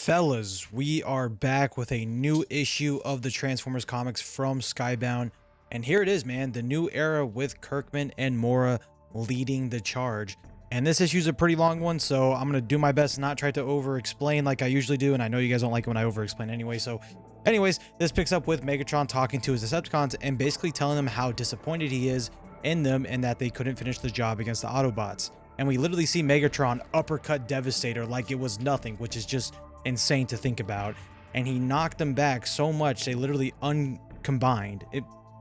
Fellas, we are back with a new issue of the Transformers comics from Skybound. And here it is, man, the new era with Kirkman and Mora leading the charge. And this issue is a pretty long one, so I'm going to do my best to not try to over-explain like I usually do. And I know you guys don't like it when I over-explain anyway. So anyways, this picks up with Megatron talking to his Decepticons and basically telling them how disappointed he is in them and that they couldn't finish the job against the Autobots. And we literally see Megatron uppercut Devastator like it was nothing, which is just insane to think about. And he knocked them back so much they literally uncombined.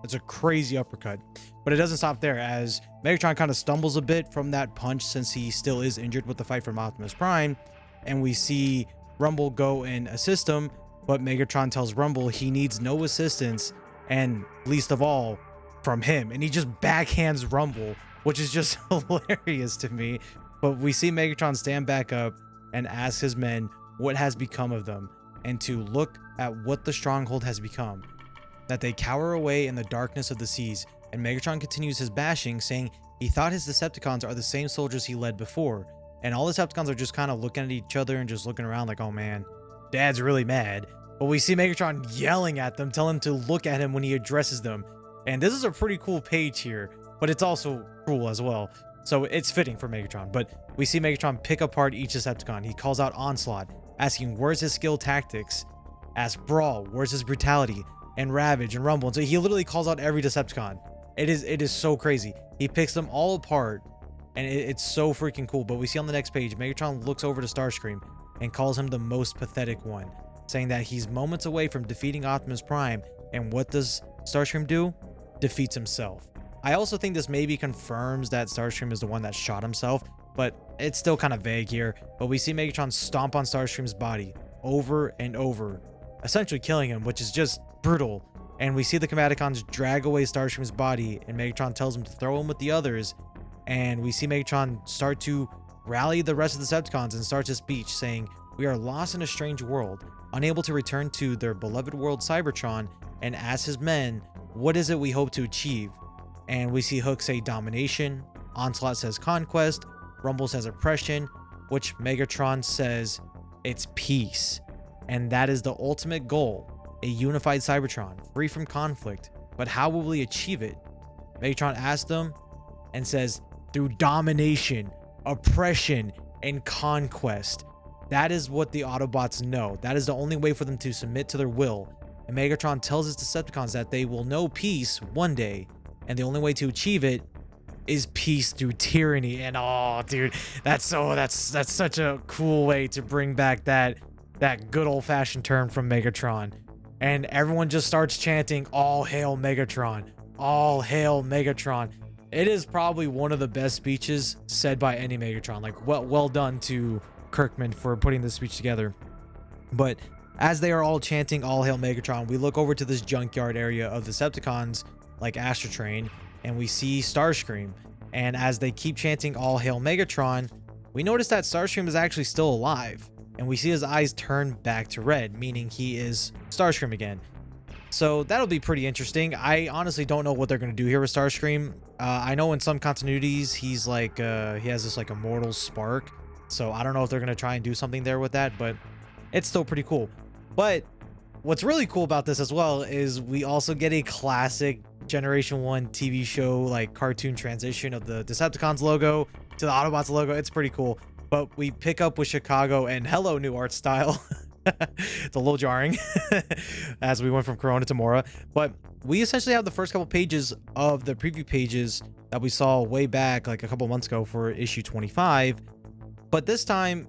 It's a crazy uppercut. But it doesn't stop there, as Megatron kind of stumbles a bit from that punch since he still is injured with the fight from Optimus Prime. And we see Rumble go and assist him, but Megatron tells Rumble he needs no assistance, and least of all from him. And he just backhands Rumble, which is just hilarious to me. But we see Megatron stand back up and ask his men what has become of them, and to look at what the stronghold has become, that they cower away in the darkness of the seas. And Megatron continues his bashing, saying he thought his Decepticons are the same soldiers he led before. And all the Decepticons are just kind of looking at each other and just looking around like, oh man, Dad's really mad. But we see Megatron yelling at them, telling them to look at him when he addresses them. And this is a pretty cool page here, but it's also cruel as well. So it's fitting for Megatron. But we see Megatron pick apart each Decepticon. He calls out Onslaught, asking where's his skill tactics, asks Brawl where's his brutality, and Ravage and Rumble. And so he literally calls out every Decepticon. It is so crazy. He picks them all apart, and it's so freaking cool. But we see on the next page, Megatron looks over to Starscream and calls him the most pathetic one, saying that he's moments away from defeating Optimus Prime. And what does Starscream do? Defeats himself. I also think this maybe confirms that Starscream is the one that shot himself, but it's still kind of vague here. But we see Megatron stomp on Starscream's body over and over, essentially killing him, which is just brutal. And we see the Combaticons drag away Starscream's body, and Megatron tells him to throw him with the others. And we see Megatron start to rally the rest of the Decepticons and starts his speech saying, "We are lost in a strange world, unable to return to their beloved world Cybertron," and asks his men, what is it we hope to achieve? And we see Hook say domination, Onslaught says conquest, Rumble says oppression, which Megatron says it's peace. And that is the ultimate goal, a unified Cybertron, free from conflict. But how will we achieve it? Megatron asks them and says, through domination, oppression, and conquest. That is what the Autobots know. That is the only way for them to submit to their will. And Megatron tells his Decepticons that they will know peace one day, and the only way to achieve it is peace through tyranny. And oh dude, that's such a cool way to bring back that good old-fashioned term from Megatron. And everyone just starts chanting, all hail Megatron, all hail Megatron. It is probably one of the best speeches said by any Megatron. Like, well done to Kirkman for putting this speech together. But as they are all chanting all hail Megatron, we look over to this junkyard area of the Decepticons like Astro Train, and we see Starscream. And as they keep chanting all hail Megatron, we notice that Starscream is actually still alive, and we see his eyes turn back to red, meaning he is Starscream again. So that'll be pretty interesting. I honestly don't know what they're going to do here with Starscream. I know in some continuities he's like he has this like immortal spark, so I don't know if they're going to try and do something there with that, but it's still pretty cool. But what's really cool about this as well is we also get a classic Generation 1 TV show like cartoon transition of the Decepticons logo to the Autobots logo. It's pretty cool. But we pick up with Chicago, and hello, new art style. It's a little jarring as we went from Corona to Mora. But we essentially have the first couple pages of the preview pages that we saw way back like a couple months ago for issue 25. But this time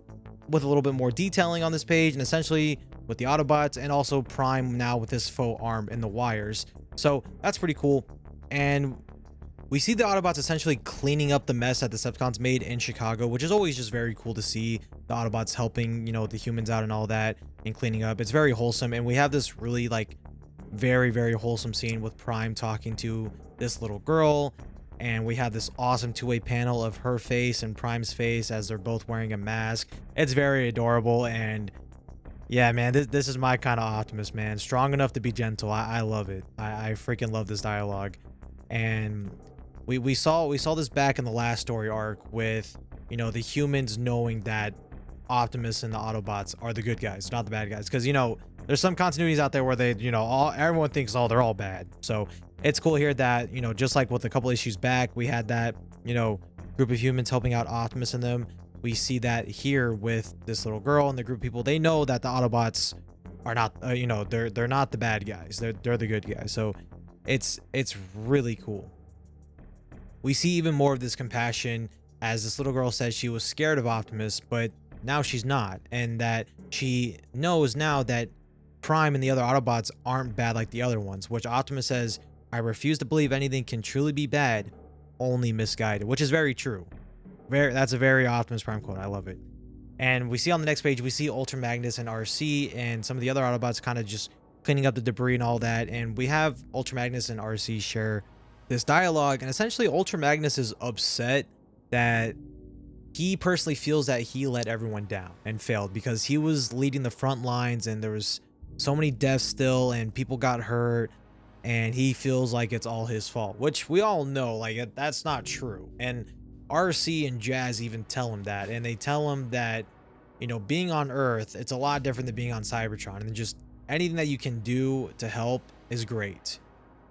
with a little bit more detailing on this page, and essentially with the Autobots and also Prime now with this faux arm in the wires. So that's pretty cool. And we see the Autobots essentially cleaning up the mess that the Decepticons made in Chicago, which is always just very cool to see the Autobots helping, you know, the humans out and all that and cleaning up. It's very wholesome. And we have this really like very, very wholesome scene with Prime talking to this little girl. And we have this awesome two-way panel of her face and Prime's face as they're both wearing a mask. It's very adorable. And yeah, man, this is my kind of Optimus, man. Strong enough to be gentle. I love it. I freaking love this dialogue. And we saw this back in the last story arc with, you know, the humans knowing that Optimus and the Autobots are the good guys, not the bad guys. Because, you know, there's some continuities out there where they, you know, everyone thinks, oh, they're all bad. So it's cool here that, you know, just like with a couple issues back, we had that, you know, group of humans helping out Optimus and them. We see that here with this little girl and the group of people. They know that the Autobots are not, you know, they're not the bad guys. They're the good guys. So it's really cool. We see even more of this compassion as this little girl says she was scared of Optimus, but now she's not, and that she knows now that Prime and the other Autobots aren't bad like the other ones, which Optimus says, I refuse to believe anything can truly be bad, only misguided, which is very true. That's a very Optimus Prime quote. I love it. And we see on the next page, we see Ultra Magnus and RC and some of the other Autobots kind of just cleaning up the debris and all that, and we have Ultra Magnus and RC share this dialogue, and essentially Ultra Magnus is upset that he personally feels that he let everyone down and failed because he was leading the front lines and there was so many deaths still and people got hurt, and he feels like it's all his fault, which we all know like that's not true. And RC and Jazz even tell him that, and they tell him that, you know, being on Earth, it's a lot different than being on Cybertron, and just anything that you can do to help is great.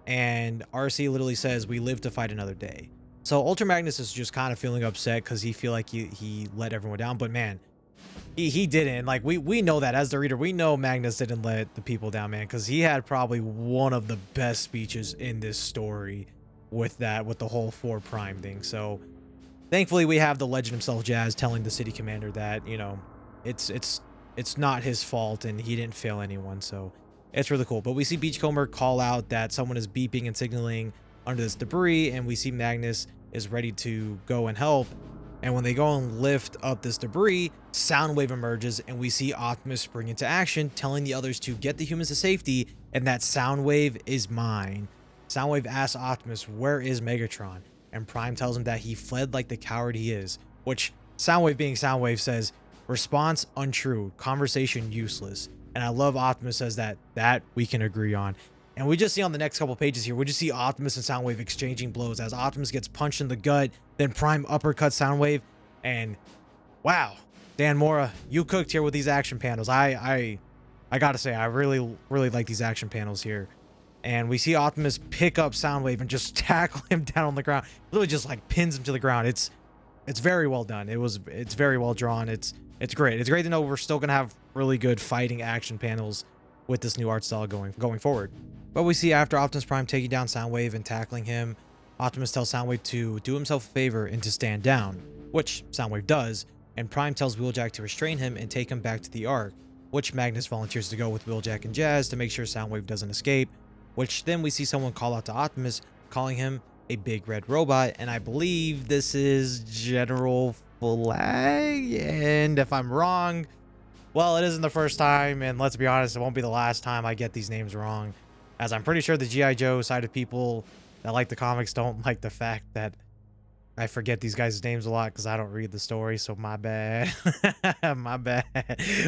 And RC literally says, we live to fight another day. So Ultra Magnus is just kind of feeling upset because he feel like he let everyone down, but man, he didn't. Like we know that as the reader, we know Magnus didn't let the people down, man, because he had probably one of the best speeches in this story with the whole 4 Prime thing. So thankfully we have the legend himself, Jazz, telling the city commander that, you know, it's not his fault and he didn't fail anyone. So it's really cool. But we see Beachcomber call out that someone is beeping and signaling under this debris, and we see Magnus is ready to go and help. And when they go and lift up this debris, Soundwave emerges, and we see Optimus spring into action, telling the others to get the humans to safety, and that Soundwave is mine. Soundwave asks Optimus, where is Megatron? And Prime tells him that he fled like the coward he is, which Soundwave, being Soundwave, says, response untrue, conversation useless. And I love Optimus says that we can agree on. And we just see on the next couple pages here, we just see Optimus and Soundwave exchanging blows as Optimus gets punched in the gut, then Prime uppercuts Soundwave, and wow, Dan Mora, you cooked here with these action panels. I gotta say, I really like these action panels here. And we see Optimus pick up Soundwave and just tackle him down on the ground. Literally just like pins him to the ground. It's very well done. It's very well drawn. It's great. It's great to know we're still gonna have really good fighting action panels with this new art style going forward. But we see after Optimus Prime taking down Soundwave and tackling him, Optimus tells Soundwave to do himself a favor and to stand down, which Soundwave does, and Prime tells Wheeljack to restrain him and take him back to the Ark, which Magnus volunteers to go with Wheeljack and Jazz to make sure Soundwave doesn't escape, which then we see someone call out to Optimus, calling him a big red robot, and I believe this is General Flag, and if I'm wrong, well, it isn't the first time, and let's be honest, it won't be the last time I get these names wrong, as I'm pretty sure the G.I. Joe side of people that like the comics don't like the fact that I forget these guys' names a lot because I don't read the story, so my bad. My bad.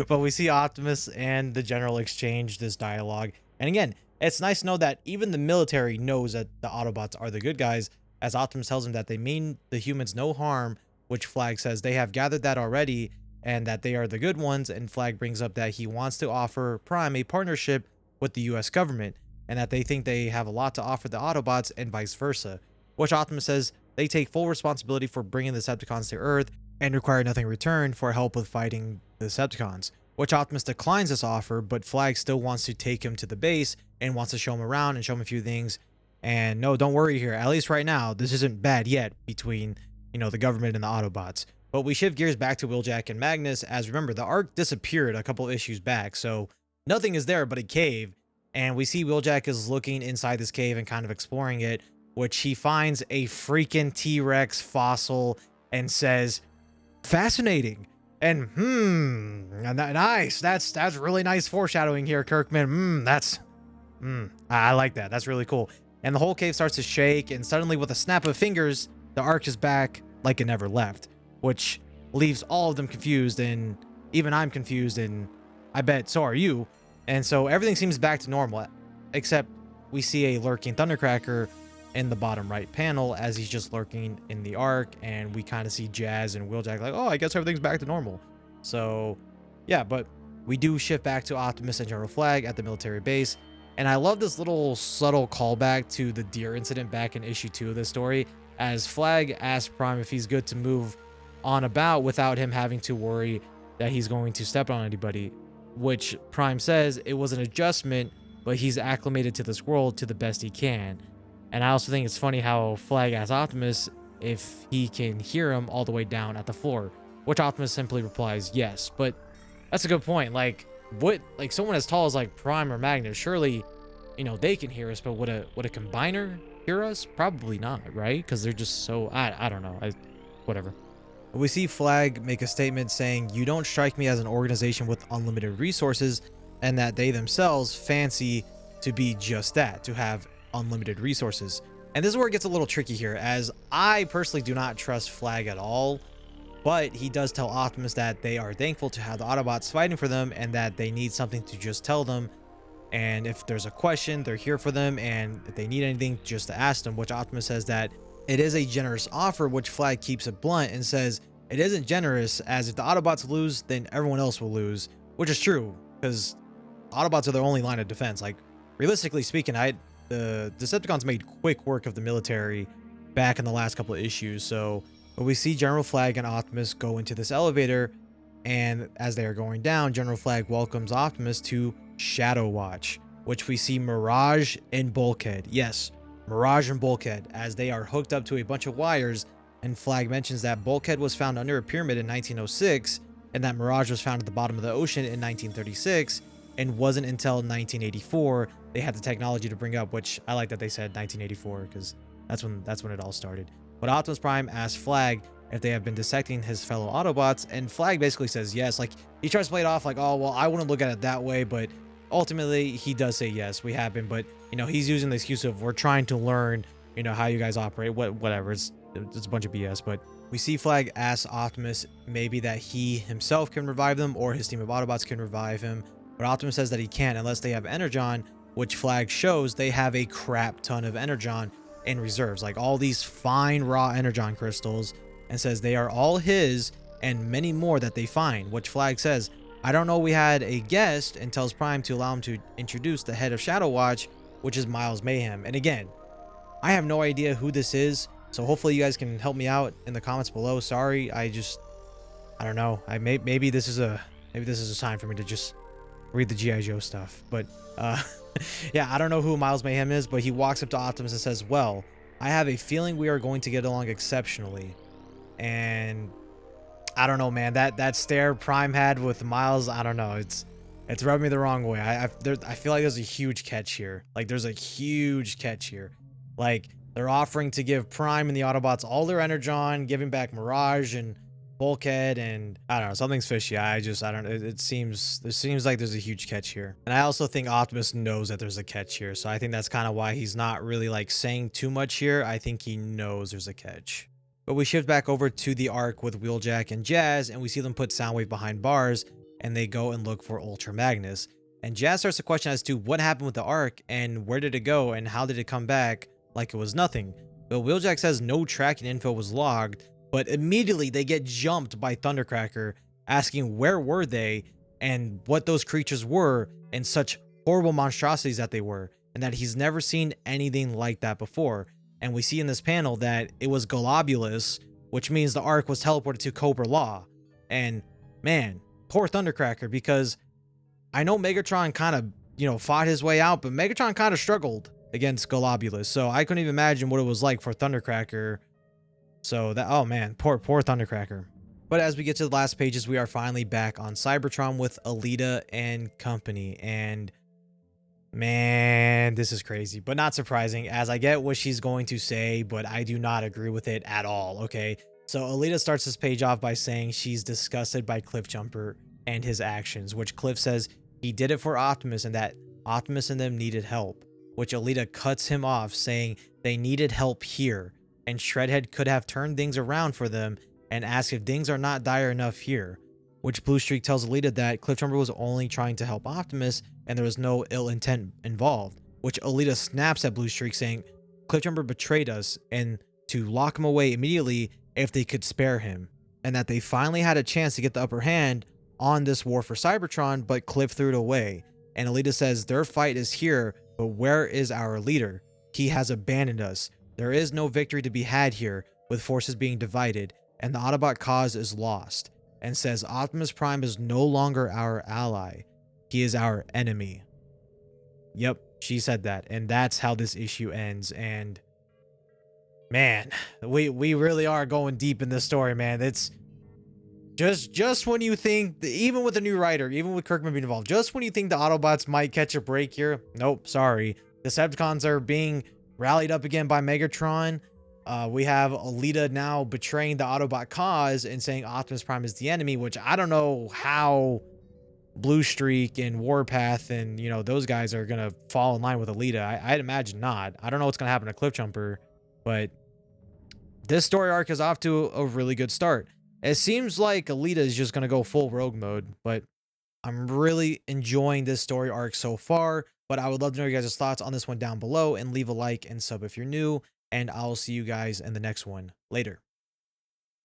But we see Optimus and the General exchange this dialogue, and again, it's nice to know that even the military knows that the Autobots are the good guys, as Optimus tells them that they mean the humans no harm, which Flag says they have gathered that already and that they are the good ones, and Flag brings up that he wants to offer Prime a partnership with the US government and that they think they have a lot to offer the Autobots and vice versa, which Optimus says they take full responsibility for bringing the Decepticons to Earth and require nothing in return for help with fighting the Decepticons, which Optimus declines this offer, but Flag still wants to take him to the base and wants to show him around and show him a few things. And no, don't worry here, at least right now, this isn't bad yet between, you know, the government and the Autobots. But we shift gears back to Wheeljack and Magnus, as remember, the Ark disappeared a couple issues back, so nothing is there but a cave. And we see Wheeljack is looking inside this cave and kind of exploring it, which he finds a freaking T-Rex fossil and says, fascinating. And nice. That's really nice foreshadowing here, Kirkman. I like that. That's really cool. And the whole cave starts to shake, and suddenly with a snap of fingers, the Ark is back like it never left, which leaves all of them confused, and even I'm confused, and I bet so are you. And so everything seems back to normal, except we see a lurking Thundercracker in the bottom right panel as he's just lurking in the Ark, and we kind of see Jazz and Wheeljack like, oh, I guess everything's back to normal. So yeah, but we do shift back to Optimus and General Flag at the military base. And I love this little subtle callback to the deer incident back in issue 2 of this story, as Flag asks Prime if he's good to move on about without him having to worry that he's going to step on anybody, which Prime says it was an adjustment, but he's acclimated to this world to the best he can. And I also think it's funny how Flag asks Optimus if he can hear him all the way down at the floor, which Optimus simply replies yes. But that's a good point. Like, what, like someone as tall as like Prime or Magnus, surely, you know, they can hear us, but would a combiner hear us? Probably not, right? Because they're just so, I don't know, whatever. We see Flag make a statement saying, "You don't strike me as an organization with unlimited resources," and that they themselves fancy to be just that, to have unlimited resources. And this is where it gets a little tricky here, as I personally do not trust Flag at all. But he does tell Optimus that they are thankful to have the Autobots fighting for them and that they need something to just tell them. And if there's a question, they're here for them. And if they need anything, just to ask them, which Optimus says that it is a generous offer, which Flag keeps it blunt and says it isn't generous, as if the Autobots lose, then everyone else will lose, which is true because Autobots are their only line of defense. Like, realistically speaking, the Decepticons made quick work of the military back in the last couple of issues. So, but we see General Flag and Optimus go into this elevator, and as they are going down, General Flag welcomes Optimus to Shadow Watch, which we see Mirage and Bulkhead. Yes, Mirage and Bulkhead, as they are hooked up to a bunch of wires, and Flag mentions that Bulkhead was found under a pyramid in 1906, and that Mirage was found at the bottom of the ocean in 1936, and wasn't until 1984 they had the technology to bring up, which I like that they said 1984, because that's when it all started. But Optimus Prime asks Flag if they have been dissecting his fellow Autobots, and Flag basically says yes. Like, he tries to play it off like, oh, well, I wouldn't look at it that way, but ultimately he does say yes, we have been. But, you know, he's using the excuse of, we're trying to learn, you know, how you guys operate, whatever. It's a bunch of BS. But we see Flag ask Optimus maybe that he himself can revive them, or his team of Autobots can revive him. But Optimus says that he can't unless they have Energon, which Flag shows they have a crap ton of Energon in reserves, like all these fine raw Energon crystals, and says they are all his and many more that they find, which Flag says, I don't know, we had a guest, and tells Prime to allow him to introduce the head of Shadow Watch, which is Miles Mayhem. And again, I have no idea who this is, so hopefully you guys can help me out in the comments below. Sorry, I don't know. Maybe this is a sign for me to just read the G.I. Joe stuff. But yeah, I don't know who Miles Mayhem is, but he walks up to Optimus and says, well, I have a feeling we are going to get along exceptionally. And I don't know, man, that stare Prime had with Miles, I don't know, it's rubbed me the wrong way. I feel like there's a huge catch here. Like, there's a huge catch here. Like, they're offering to give Prime and the Autobots all their Energon, giving back Mirage and Bulkhead, and I don't know, something's fishy. I don't know. It seems like there's a huge catch here. And I also think Optimus knows that there's a catch here. So I think that's kind of why he's not really like saying too much here. I think he knows there's a catch. But we shift back over to the arc with Wheeljack and Jazz, and we see them put Soundwave behind bars, and they go and look for Ultra Magnus. And Jazz starts a question as to what happened with the arc, and where did it go, and how did it come back like it was nothing. But Wheeljack says no tracking info was logged, but immediately they get jumped by Thundercracker, asking where were they, and what those creatures were, and such horrible monstrosities that they were, and that he's never seen anything like that before. And we see in this panel that it was Globulus, which means the Ark was teleported to Cobra Law. And man, poor Thundercracker, because I know Megatron kind of, you know, fought his way out, but Megatron kind of struggled against Globulus. So I couldn't even imagine what it was like for Thundercracker. So that, oh man, poor Thundercracker. But as we get to the last pages, we are finally back on Cybertron with Alita and company. And man, this is crazy, but not surprising, as I get what she's going to say, but I do not agree with it at all, okay? So Alita starts this page off by saying she's disgusted by Cliffjumper and his actions, which Cliff says he did it for Optimus and that Optimus and them needed help, which Alita cuts him off saying they needed help here, and Shredhead could have turned things around for them and asked if things are not dire enough here, which Bluestreak tells Alita that Cliffjumper was only trying to help Optimus and there was no ill intent involved, which Alita snaps at Bluestreak saying Cliffjumper betrayed us and to lock him away immediately if they could spare him. and that they finally had a chance to get the upper hand on this war for Cybertron, but Cliff threw it away. And Alita says their fight is here, but where is our leader? He has abandoned us. There is no victory to be had here, with forces being divided, and the Autobot cause is lost. And says Optimus Prime is no longer our ally. He is our enemy. Yep, she said that. And that's how this issue ends. And man, we really are going deep in this story, man. It's just when you think, even with a new writer, even with Kirkman being involved, just when you think the Autobots might catch a break here, nope, sorry. The Decepticons are being rallied up again by Megatron. We have Alita now betraying the Autobot cause and saying Optimus Prime is the enemy, which I don't know how Blue Streak and Warpath and, you know, those guys are going to fall in line with Alita. I'd imagine not. I don't know what's going to happen to Cliffjumper, but this story arc is off to a really good start. It seems like Alita is just going to go full rogue mode, but I'm really enjoying this story arc so far. But I would love to know your guys' thoughts on this one down below, and leave a like and sub if you're new. And I'll see you guys in the next one. Later.